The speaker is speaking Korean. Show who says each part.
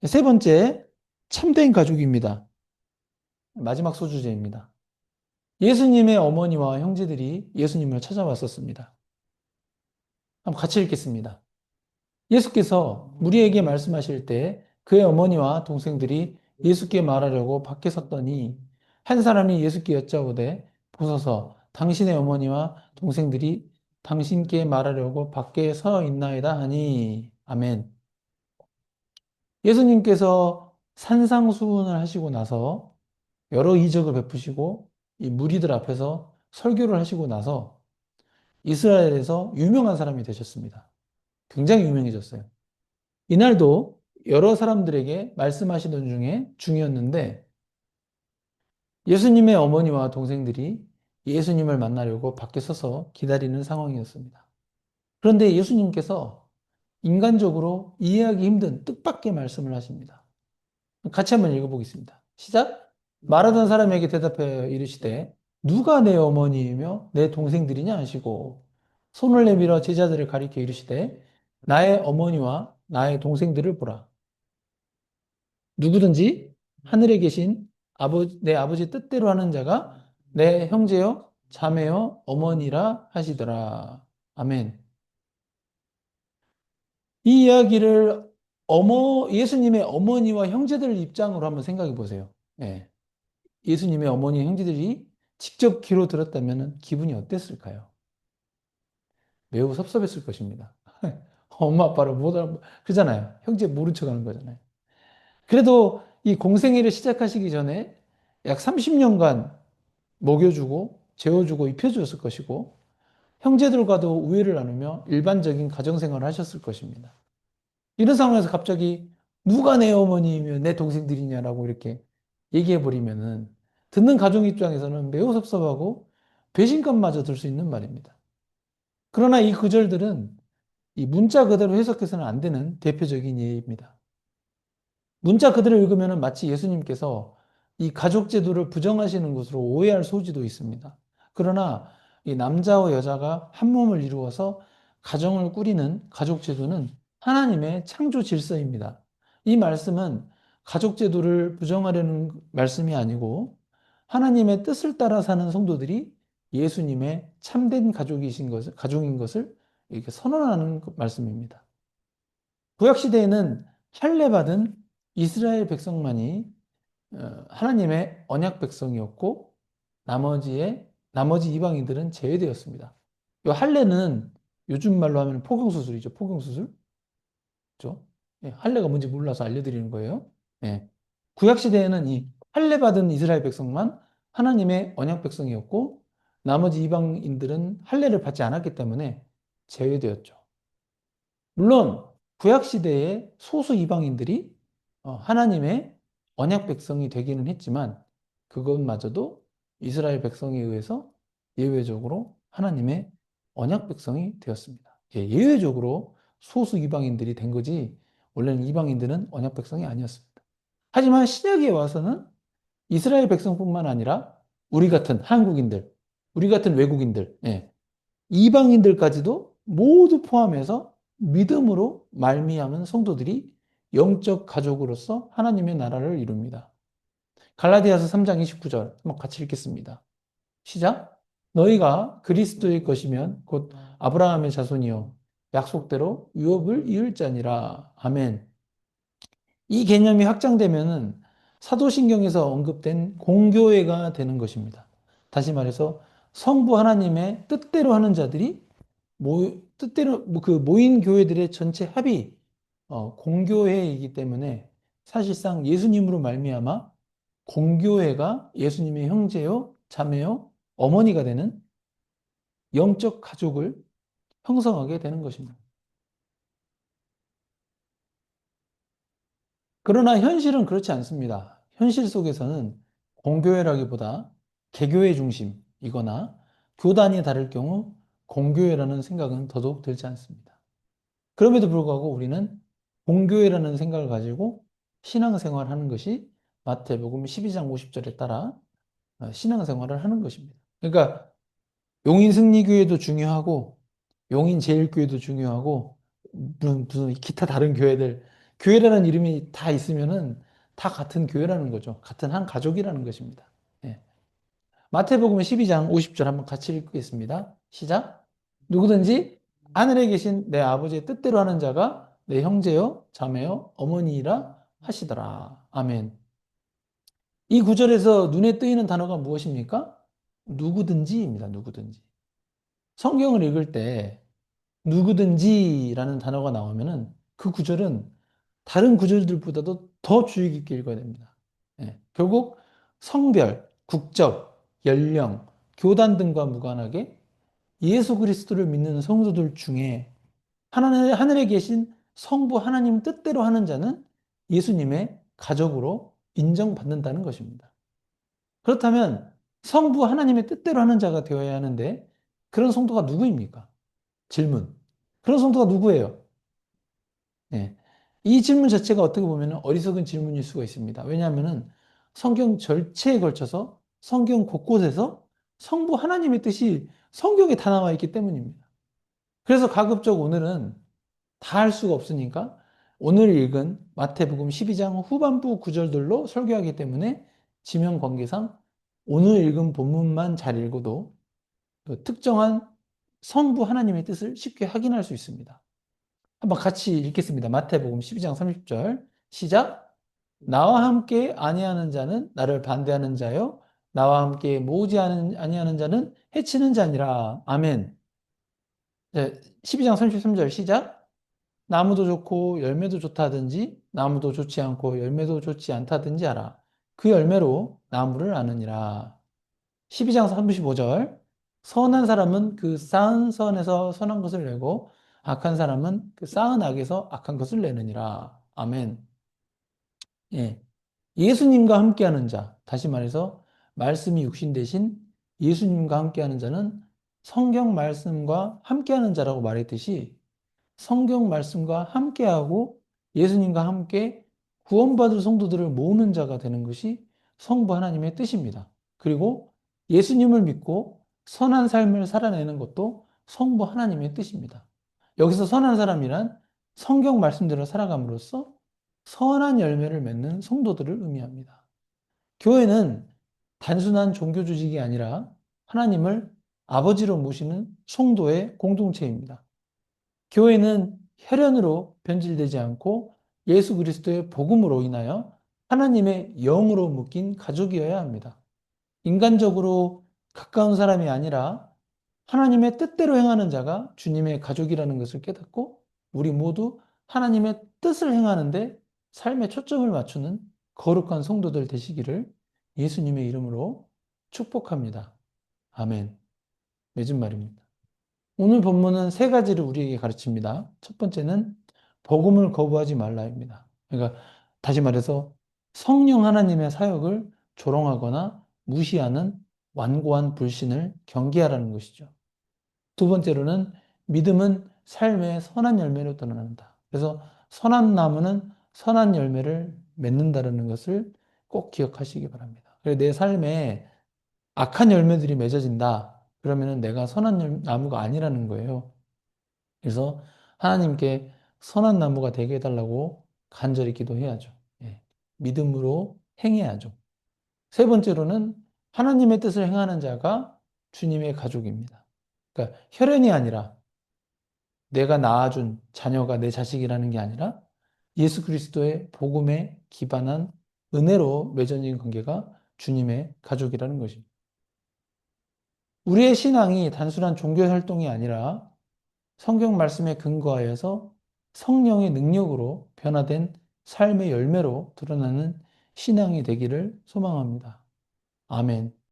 Speaker 1: 세 번째, 참된 가족입니다. 마지막 소주제입니다. 예수님의 어머니와 형제들이 예수님을 찾아왔었습니다. 한번 같이 읽겠습니다. 예수께서 무리에게 말씀하실 때 그의 어머니와 동생들이 예수께 말하려고 밖에 섰더니 한 사람이 예수께 여짜오되 보소서 당신의 어머니와 동생들이 당신께 말하려고 밖에 서 있나이다 하니 아멘. 예수님께서 산상수훈을 하시고 나서 여러 이적을 베푸시고 이 무리들 앞에서 설교를 하시고 나서 이스라엘에서 유명한 사람이 되셨습니다. 굉장히 유명해졌어요. 이날도 여러 사람들에게 말씀하시던 중에 중이었는데 예수님의 어머니와 동생들이 예수님을 만나려고 밖에 서서 기다리는 상황이었습니다. 그런데 예수님께서 인간적으로 이해하기 힘든 뜻밖의 말씀을 하십니다. 같이 한번 읽어보겠습니다. 시작. 말하던 사람에게 대답하여 이르시되 누가 내 어머니이며 내 동생들이냐 하시고 손을 내밀어 제자들을 가리켜 이르시되 나의 어머니와 나의 동생들을 보라. 누구든지 하늘에 계신 내 아버지 뜻대로 하는 자가 내 형제여 자매여 어머니라 하시더라. 아멘. 이 이야기를 예수님의 어머니와 형제들 입장으로 한번 생각해 보세요. 예. 예수님의 어머니 형제들이 직접 귀로 들었다면 기분이 어땠을까요? 매우 섭섭했을 것입니다. 엄마 아빠를 못 알아, 그러잖아요. 형제 모른 척 하는 거잖아요. 그래도 이 공생애를 시작하시기 전에 약 30년간 먹여주고 재워주고 입혀주었을 것이고 형제들과도 우애를 나누며 일반적인 가정생활을 하셨을 것입니다. 이런 상황에서 갑자기 누가 내 어머니이며 내 동생들이냐라고 이렇게 얘기해 버리면은 듣는 가족 입장에서는 매우 섭섭하고 배신감마저 들 수 있는 말입니다. 그러나 이 구절들은 이 문자 그대로 해석해서는 안 되는 대표적인 예입니다. 문자 그대로 읽으면 마치 예수님께서 이 가족 제도를 부정하시는 것으로 오해할 소지도 있습니다. 그러나 이 남자와 여자가 한 몸을 이루어서 가정을 꾸리는 가족 제도는 하나님의 창조 질서입니다. 이 말씀은 가족 제도를 부정하려는 말씀이 아니고 하나님의 뜻을 따라 사는 성도들이 예수님의 참된 가족인 것을 이렇게 선언하는 말씀입니다. 구약 시대에는 할례 받은 이스라엘 백성만이 하나님의 언약 백성이었고 나머지 이방인들은 제외되었습니다. 이 할례는 요즘 말로 하면 포경수술이죠. 포경수술. 그죠? 예, 할례가 뭔지 몰라서 알려드리는 거예요. 예. 구약 시대에는 이 할례 받은 이스라엘 백성만 하나님의 언약 백성이었고 나머지 이방인들은 할례를 받지 않았기 때문에 제외되었죠. 물론 구약 시대의 소수 이방인들이 하나님의 언약 백성이 되기는 했지만 그것마저도 이스라엘 백성에 의해서 예외적으로 하나님의 언약 백성이 되었습니다. 예, 예외적으로 소수 이방인들이 된 거지 원래는 이방인들은 언약 백성이 아니었습니다. 하지만 신약에 와서는 이스라엘 백성뿐만 아니라 우리 같은 한국인들, 우리 같은 외국인들, 예, 이방인들까지도 모두 포함해서 믿음으로 말미암은 성도들이 영적 가족으로서 하나님의 나라를 이룹니다. 갈라디아서 3장 29절 한번 같이 읽겠습니다. 시작. 너희가 그리스도의 것이면 곧 아브라함의 자손이요 약속대로 유업을 이을 자니라. 아멘. 이 개념이 확장되면은 사도신경에서 언급된 공교회가 되는 것입니다. 다시 말해서 성부 하나님의 뜻대로 하는 자들이 뜻대로 그 모인 교회들의 전체 합이 공교회이기 때문에 사실상 예수님으로 말미암아 공교회가 예수님의 형제요, 자매요, 어머니가 되는 영적 가족을 형성하게 되는 것입니다. 그러나 현실은 그렇지 않습니다. 현실 속에서는 공교회라기보다 개교회 중심이거나 교단이 다를 경우 공교회라는 생각은 더더욱 들지 않습니다. 그럼에도 불구하고 우리는 공교회라는 생각을 가지고 신앙생활을 하는 것이 마태복음 12장 50절에 따라 신앙생활을 하는 것입니다. 그러니까 용인 승리교회도 중요하고 용인 제일교회도 중요하고 무슨 기타 다른 교회들 교회라는 이름이 다 있으면은 다 같은 교회라는 거죠. 같은 한 가족이라는 것입니다. 예. 마태복음 12장 50절 한번 같이 읽겠습니다. 시작. 누구든지 하늘에 계신 내 아버지의 뜻대로 하는 자가 내 형제요, 자매요, 어머니이라 하시더라. 아멘. 이 구절에서 눈에 띄는 단어가 무엇입니까? 누구든지입니다. 누구든지. 성경을 읽을 때 누구든지라는 단어가 나오면은 그 구절은 다른 구절들보다도 더 주의 깊게 읽어야 됩니다. 예, 결국 성별, 국적, 연령, 교단 등과 무관하게 예수 그리스도를 믿는 성도들 중에 하늘에 계신 성부 하나님 뜻대로 하는 자는 예수님의 가족으로 인정받는다는 것입니다. 그렇다면 성부 하나님의 뜻대로 하는 자가 되어야 하는데 그런 성도가 누구입니까? 질문. 그런 성도가 누구예요? 예. 이 질문 자체가 어떻게 보면 어리석은 질문일 수가 있습니다. 왜냐하면 성경 전체에 걸쳐서 성경 곳곳에서 성부 하나님의 뜻이 성경에 다 나와 있기 때문입니다. 그래서 가급적 오늘은 다 할 수가 없으니까 오늘 읽은 마태복음 12장 후반부 구절들로 설교하기 때문에 지면 관계상 오늘 읽은 본문만 잘 읽어도 그 특정한 성부 하나님의 뜻을 쉽게 확인할 수 있습니다. 한번 같이 읽겠습니다. 마태복음 12장 30절 시작. 나와 함께 아니하는 자는 나를 반대하는 자요 나와 함께 모으지 아니하는 자는 해치는 자니라. 아멘. 네, 12장 33절 시작. 나무도 좋고 열매도 좋다든지 나무도 좋지 않고 열매도 좋지 않다든지 알아. 그 열매로 나무를 아느니라. 12장 35절. 선한 사람은 그 쌓은 선에서 선한 것을 내고 악한 사람은 그 쌓은 악에서 악한 것을 내느니라. 아멘. 예. 예수님과 함께하는 자, 다시 말해서 말씀이 육신 대신 예수님과 함께하는 자는 성경 말씀과 함께하는 자라고 말했듯이 성경 말씀과 함께하고 예수님과 함께 구원받을 성도들을 모으는 자가 되는 것이 성부 하나님의 뜻입니다. 그리고 예수님을 믿고 선한 삶을 살아내는 것도 성부 하나님의 뜻입니다. 여기서 선한 사람이란 성경 말씀대로 살아감으로써 선한 열매를 맺는 성도들을 의미합니다. 교회는 단순한 종교 조직이 아니라 하나님을 아버지로 모시는 성도의 공동체입니다. 교회는 혈연으로 변질되지 않고 예수 그리스도의 복음으로 인하여 하나님의 영으로 묶인 가족이어야 합니다. 인간적으로 가까운 사람이 아니라 하나님의 뜻대로 행하는 자가 주님의 가족이라는 것을 깨닫고 우리 모두 하나님의 뜻을 행하는데 삶의 초점을 맞추는 거룩한 성도들 되시기를 예수님의 이름으로 축복합니다. 아멘. 맺은 말입니다. 오늘 본문은 세 가지를 우리에게 가르칩니다. 첫 번째는 복음을 거부하지 말라입니다. 그러니까 다시 말해서 성령 하나님의 사역을 조롱하거나 무시하는 완고한 불신을 경계하라는 것이죠. 두 번째로는 믿음은 삶의 선한 열매로 드러난다. 그래서 선한 나무는 선한 열매를 맺는다는 것을 꼭 기억하시기 바랍니다. 그래서 내 삶에 악한 열매들이 맺어진다. 그러면 내가 선한 나무가 아니라는 거예요. 그래서 하나님께 선한 나무가 되게 해달라고 간절히 기도해야죠. 예. 믿음으로 행해야죠. 세 번째로는 하나님의 뜻을 행하는 자가 주님의 가족입니다. 그러니까 혈연이 아니라 내가 낳아준 자녀가 내 자식이라는 게 아니라 예수 그리스도의 복음에 기반한 은혜로 맺어진 관계가 주님의 가족이라는 것입니다. 우리의 신앙이 단순한 종교 활동이 아니라 성경 말씀에 근거하여서 성령의 능력으로 변화된 삶의 열매로 드러나는 신앙이 되기를 소망합니다. 아멘.